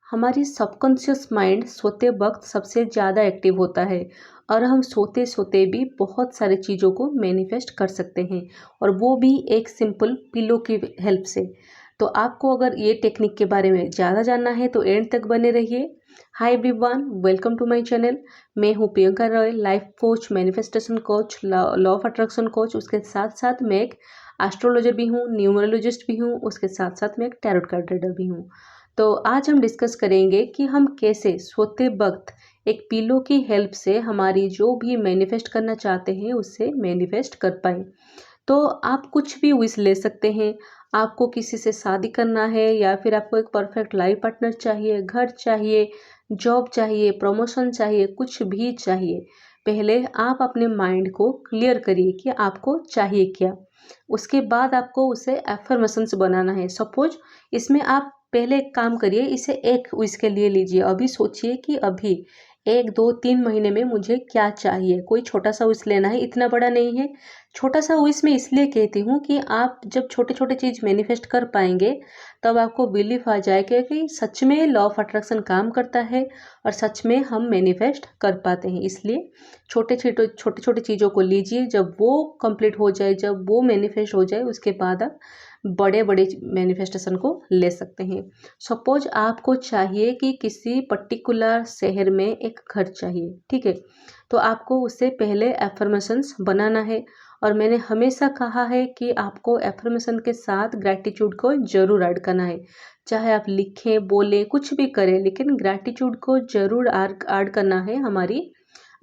हमारी subconscious mind सोते वक्त सबसे ज़्यादा एक्टिव होता है और हम सोते सोते भी बहुत सारी चीज़ों को मैनिफेस्ट कर सकते हैं और वो भी एक सिंपल पिलो की हेल्प से। तो आपको अगर ये टेक्निक के बारे में ज़्यादा जानना है तो एंड तक बने रहिए। Hi everyone, welcome to my channel. मैं हूँ Priyanka Roy, life coach, manifestation coach, law of attraction coach. उसके साथ साथ मैं एक एस्ट्रोलॉजर भी हूँ, न्यूमरोलॉजिस्ट भी हूँ, उसके साथ साथ मैं एक टैरोट कार्ड रीडर भी हूँ। तो आज हम डिस्कस करेंगे कि हम कैसे सोते वक्त एक पिलो की हेल्प से हमारी जो भी मैनिफेस्ट करना चाहते हैं उससे मैनिफेस्ट कर पाए। तो आप कुछ भी विश ले सकते हैं। आपको किसी से शादी करना है या फिर आपको एक परफेक्ट लाइफ पार्टनर चाहिए, घर चाहिए, जॉब चाहिए, प्रमोशन चाहिए, कुछ भी चाहिए। पहले आप अपने माइंड को क्लियर करिए कि आपको चाहिए क्या। उसके बाद आपको उसे एफर्मेशंस बनाना है। सपोज इसमें आप पहले एक काम करिए, इसे एक विश के लिए लीजिए। अभी सोचिए कि अभी 1 2 3 महीने में मुझे क्या चाहिए। कोई छोटा सा विश लेना है, इतना बड़ा नहीं है। छोटा सा विश मैं इसलिए कहती हूँ कि आप जब छोटे छोटे चीज़ मैनिफेस्ट कर पाएंगे तब आपको बिलीफ आ जाएगा कि सच में लॉ ऑफ अट्रैक्शन काम करता है और सच में हम मैनिफेस्ट कर पाते हैं। इसलिए छोटे छोटे चीज़ों को लीजिए। जब वो कंप्लीट हो जाए, जब वो मैनिफेस्ट हो जाए, उसके बाद आप बड़े बड़े मैनिफेस्टेशन को ले सकते हैं। सपोज आपको चाहिए कि किसी पर्टिकुलर शहर में एक घर चाहिए, ठीक है। तो आपको उससे पहले एफर्मेशंस बनाना है और मैंने हमेशा कहा है कि आपको एफर्मेशन के साथ ग्रैटिट्यूड को जरूर ऐड करना है। चाहे आप लिखें, बोलें, कुछ भी करें, लेकिन ग्रैटिट्यूड को जरूर ऐड करना है हमारी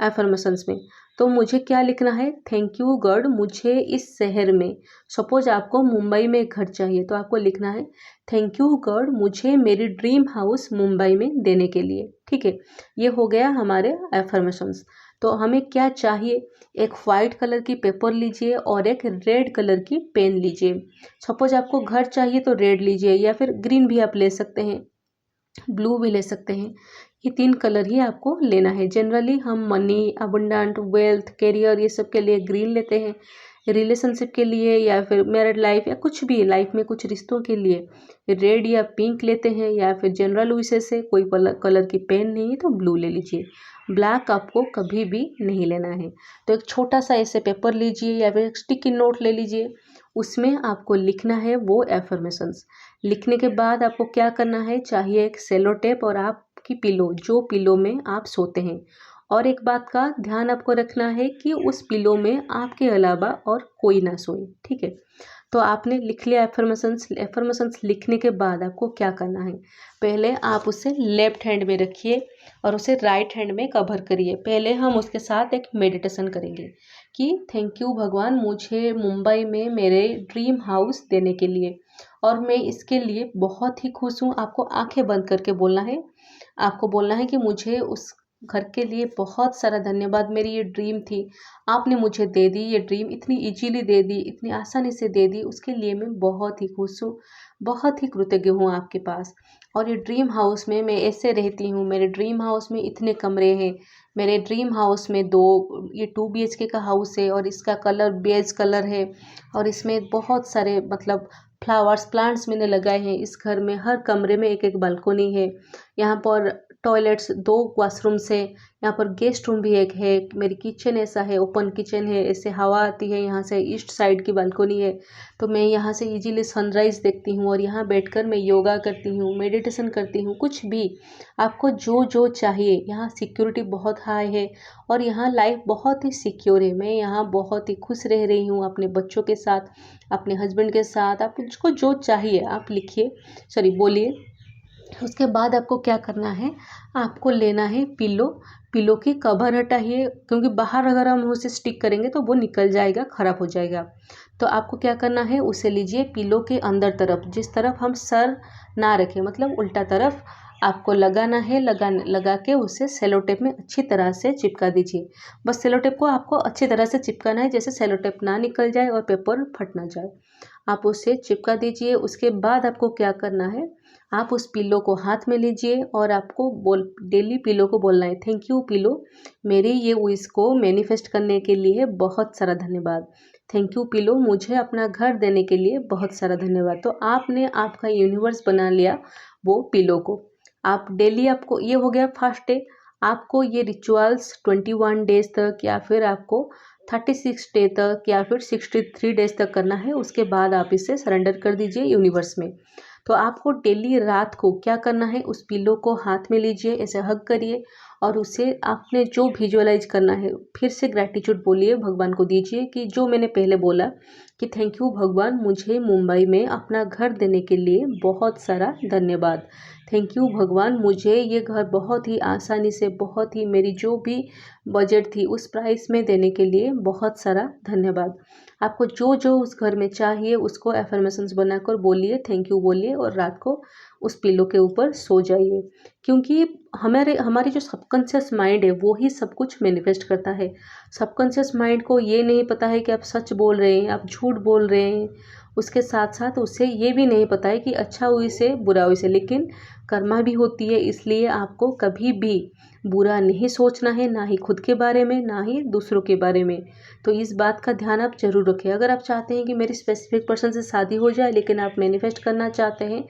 एफर्मेशंस में। तो मुझे क्या लिखना है? थैंक यू गॉड, मुझे इस शहर में, सपोज आपको मुंबई में एक घर चाहिए तो आपको लिखना है थैंक यू गॉड, मुझे मेरी ड्रीम हाउस मुंबई में देने के लिए। ठीक है, ये हो गया हमारे एफर्मेशंस। तो हमें क्या चाहिए? एक वाइट कलर की पेपर लीजिए और एक रेड कलर की पेन लीजिए। सपोज आपको घर चाहिए तो रेड लीजिए या फिर ग्रीन भी आप ले सकते हैं, ब्लू भी ले सकते हैं। ये 3 कलर ही आपको लेना है। जनरली हम मनी, अबंडेंट, वेल्थ, करियर, ये सब के लिए ग्रीन लेते हैं। रिलेशनशिप के लिए या फिर मैरिड लाइफ या कुछ भी लाइफ में कुछ रिश्तों के लिए रेड या पिंक लेते हैं। या फिर जनरल विशेष से कोई कलर की पेन नहीं है तो ब्लू ले लीजिए। ब्लैक आपको कभी भी नहीं लेना है। तो एक छोटा सा ऐसे पेपर लीजिए या फिर एक स्टिकी नोट ले लीजिए। उसमें आपको लिखना है वो एफर्मेशंस। लिखने के बाद आपको क्या करना है? चाहिए एक सेलो टेप और आपकी पिलो, जो पिलो में आप सोते हैं। और एक बात का ध्यान आपको रखना है कि उस पिलो में आपके अलावा और कोई ना सोए, ठीक है। तो आपने लिख लिया एफर्मेशंस। एफर्मेशंस लिखने के बाद आपको क्या करना है? पहले आप उसे लेफ्ट हैंड में रखिए और उसे राइट हैंड में कवर करिए। पहले हम उसके साथ एक मेडिटेशन करेंगे कि थैंक यू भगवान, मुझे मुंबई में मेरे ड्रीम हाउस देने के लिए और मैं इसके लिए बहुत ही खुश हूँ। आपको आंखें बंद करके बोलना है। आपको बोलना है कि मुझे उस घर के लिए बहुत सारा धन्यवाद, मेरी ये ड्रीम थी, आपने मुझे दे दी। ये ड्रीम इतनी इजीली दे दी, इतनी आसानी से दे दी, उसके लिए मैं बहुत ही खुश हूँ, बहुत ही कृतज्ञ हूँ आपके पास। और ये ड्रीम हाउस में मैं ऐसे रहती हूँ, मेरे ड्रीम हाउस में इतने कमरे हैं, मेरे ड्रीम हाउस में ये 2 BHK का हाउस है और इसका कलर बेज कलर है और इसमें बहुत सारे मतलब फ्लावर्स, प्लांट्स मैंने लगाए हैं। इस घर में हर कमरे में एक एक बालकोनी है। यहाँ पर टॉयलेट्स, 2 वॉशरूम्स है। यहाँ पर गेस्ट रूम भी एक है। मेरी किचन ऐसा है, ओपन किचन है, ऐसे हवा आती है यहाँ से, ईस्ट साइड की बालकोनी है। तो मैं यहाँ से इजीली सनराइज देखती हूँ और यहाँ बैठकर मैं योगा करती हूँ, मेडिटेशन करती हूँ, कुछ भी आपको जो जो चाहिए। यहाँ सिक्योरिटी बहुत हाई है और यहाँ लाइफ बहुत ही सिक्योर है। मैं यहाँ बहुत ही खुश रह रही हूँ अपने बच्चों के साथ, अपने हस्बैंड के साथ। आप मुझको जो चाहिए आप लिखिए, सॉरी बोलिए। उसके बाद आपको क्या करना है? आपको लेना है पिलो। पिलो की कवर हटाइए, क्योंकि बाहर अगर हम उसे स्टिक करेंगे तो वो निकल जाएगा, ख़राब हो जाएगा। तो आपको क्या करना है? उसे लीजिए पिलो के अंदर तरफ, जिस तरफ हम सर ना रखें, मतलब उल्टा तरफ आपको लगाना है। लगा के उसे सेलो टेप में अच्छी तरह से चिपका दीजिए। बस सेलो टेप को आपको अच्छी तरह से चिपकाना है, जैसे सेलो टेप ना निकल जाए और पेपर फट ना जाए। आप उसे चिपका दीजिए। उसके बाद आपको क्या करना है? आप उस पिलो को हाथ में लीजिए और आपको डेली पिलो को बोलना है थैंक यू पिलो, मेरी ये विश को मैनिफेस्ट करने के लिए बहुत सारा धन्यवाद। थैंक यू पिलो, मुझे अपना घर देने के लिए बहुत सारा धन्यवाद। तो आपने आपका यूनिवर्स बना लिया वो पिलो को। आप डेली, आपको ये हो गया फर्स्ट डे, आपको ये रिचुअल्स 21 डेज तक या फिर आपको 36 डे तक या फिर 63 डेज तक करना है। उसके बाद आप इसे सरेंडर कर दीजिए यूनिवर्स में। तो आपको डेली रात को क्या करना है, उस पिलो को हाथ में लीजिए, ऐसे हग करिए और उसे आपने जो विजुअलाइज करना है फिर से ग्रैटिट्यूड बोलिए, भगवान को दीजिए कि जो मैंने पहले बोला कि थैंक यू भगवान, मुझे मुंबई में अपना घर देने के लिए बहुत सारा धन्यवाद। थैंक यू भगवान, मुझे ये घर बहुत ही आसानी से, बहुत ही मेरी जो भी बजट थी उस प्राइस में देने के लिए बहुत सारा धन्यवाद। आपको जो जो उस घर में चाहिए उसको एफर्मेशंस बनाकर बोलिए, थैंक यू बोलिए और रात को उस पिलो के ऊपर सो जाइए। क्योंकि हमारी जो सबकॉन्शियस माइंड है वो ही सब कुछ मैनिफेस्ट करता है। सबकॉन्शियस माइंड को ये नहीं पता है कि आप सच बोल रहे हैं, आप झूठ बोल रहे हैं। उसके साथ साथ उसे ये भी नहीं पता है कि अच्छा हुई से बुरा हुई से, लेकिन कर्मा भी होती है। इसलिए आपको कभी भी बुरा नहीं सोचना है, ना ही खुद के बारे में, ना ही दूसरों के बारे में। तो इस बात का ध्यान आप जरूर रखें। अगर आप चाहते हैं कि मेरी स्पेसिफिक पर्सन से शादी हो जाए, लेकिन आप मैनिफेस्ट करना चाहते हैं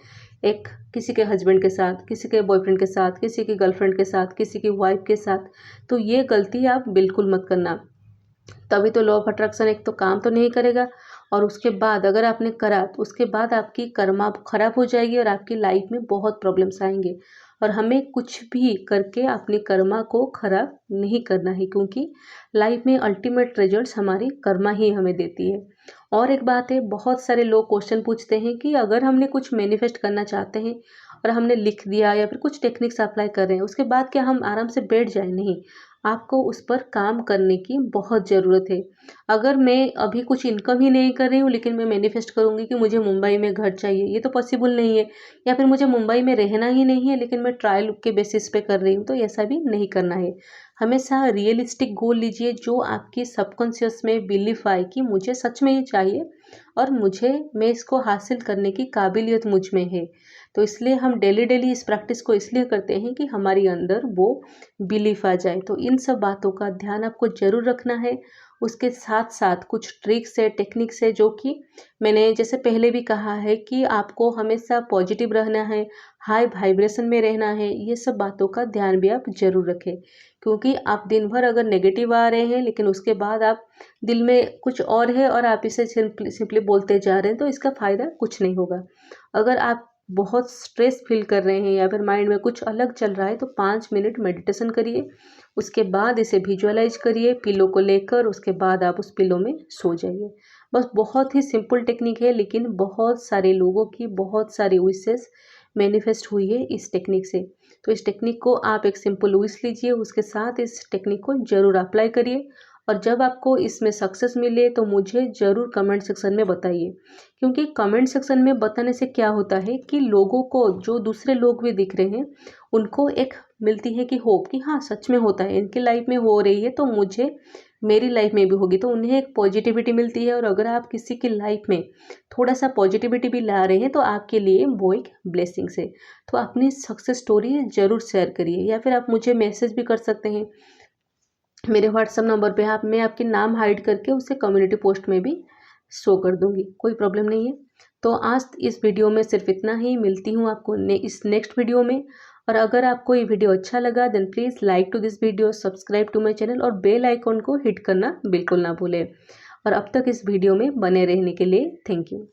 एक किसी के हस्बैंड के साथ, किसी के बॉयफ्रेंड के साथ, किसी की गर्लफ्रेंड के साथ, किसी की वाइफ के साथ, तो ये गलती आप बिल्कुल मत करना। तभी तो लॉ ऑफ अट्रैक्शन एक तो काम तो नहीं करेगा, और उसके बाद अगर आपने करा तो उसके बाद आपकी कर्मा खराब हो जाएगी और आपकी लाइफ में बहुत प्रॉब्लम्स आएंगे। और हमें कुछ भी करके अपनी कर्मा को खराब नहीं करना है, क्योंकि लाइफ में अल्टीमेट रिजल्ट्स हमारी कर्मा ही हमें देती है। और एक बात है, बहुत सारे लोग क्वेश्चन पूछते हैं कि अगर हमने कुछ मैनिफेस्ट करना चाहते हैं और हमने लिख दिया या फिर कुछ टेक्निक्स अप्लाई कर रहे हैं, उसके बाद क्या हम आराम से बैठ जाए? नहीं, आपको उस पर काम करने की बहुत ज़रूरत है। अगर मैं अभी कुछ इनकम ही नहीं कर रही हूँ लेकिन मैं मैनिफेस्ट करूँगी कि मुझे मुंबई में घर चाहिए, ये तो पॉसिबल नहीं है। या फिर मुझे मुंबई में रहना ही नहीं है लेकिन मैं ट्रायल के बेसिस पे कर रही हूँ, तो ऐसा भी नहीं करना है। हमेशा रियलिस्टिक गोल लीजिए जो आपकी सबकॉन्शियस में बिलीफ आए कि मुझे सच में ये चाहिए और मैं इसको हासिल करने की काबिलियत मुझ में है। तो इसलिए हम डेली डेली इस प्रैक्टिस को इसलिए करते हैं कि हमारी अंदर वो बिलीफ आ जाए। तो इन सब बातों का ध्यान आपको ज़रूर रखना है। उसके साथ साथ कुछ ट्रिक्स है, टेक्निक्स है, जो कि मैंने जैसे पहले भी कहा है कि आपको हमेशा पॉजिटिव रहना है, हाई वाइब्रेशन में रहना है। ये सब बातों का ध्यान भी आप ज़रूर रखें, क्योंकि आप दिन भर अगर नेगेटिव आ रहे हैं लेकिन उसके बाद आप दिल में कुछ और है और आप इसे सिंपली बोलते जा रहे हैं, तो इसका फ़ायदा कुछ नहीं होगा। अगर आप बहुत स्ट्रेस फील कर रहे हैं या फिर माइंड में कुछ अलग चल रहा है, तो 5 मिनट मेडिटेशन करिए। उसके बाद इसे विजुअलाइज करिए पिलो को लेकर, उसके बाद आप उस पिलो में सो जाइए। बस बहुत ही सिंपल टेक्निक है, लेकिन बहुत सारे लोगों की बहुत सारी विशेस मैनिफेस्ट हुई है इस टेक्निक से। तो इस टेक्निक को आप एक सिंपल विश लीजिए, उसके साथ इस टेक्निक को ज़रूर अप्लाई करिए। और जब आपको इसमें सक्सेस मिले तो मुझे ज़रूर कमेंट सेक्शन में बताइए, क्योंकि कमेंट सेक्शन में बताने से क्या होता है कि लोगों को, जो दूसरे लोग भी दिख रहे हैं, उनको एक मिलती है कि होप कि हाँ सच में होता है, इनकी लाइफ में हो रही है तो मुझे मेरी लाइफ में भी होगी। तो उन्हें एक पॉजिटिविटी मिलती है। और अगर आप किसी की लाइफ में थोड़ा सा पॉजिटिविटी भी ला रहे हैं तो आपके लिए वो एक ब्लेसिंग्स है। तो अपनी सक्सेस स्टोरी ज़रूर शेयर करिए, या फिर आप मुझे मैसेज भी कर सकते हैं मेरे व्हाट्सएप नंबर पे। मैं आपके नाम हाइड करके उसे कम्युनिटी पोस्ट में भी शो कर दूंगी, कोई प्रॉब्लम नहीं है। तो आज इस वीडियो में सिर्फ इतना ही। मिलती हूँ आपको इस नेक्स्ट वीडियो में। और अगर आपको ये वीडियो अच्छा लगा then please like to this video, subscribe to my channel और बेल आइकॉन को हिट करना बिल्कुल ना भूलें। और अब तक इस वीडियो में बने रहने के लिए थैंक यू।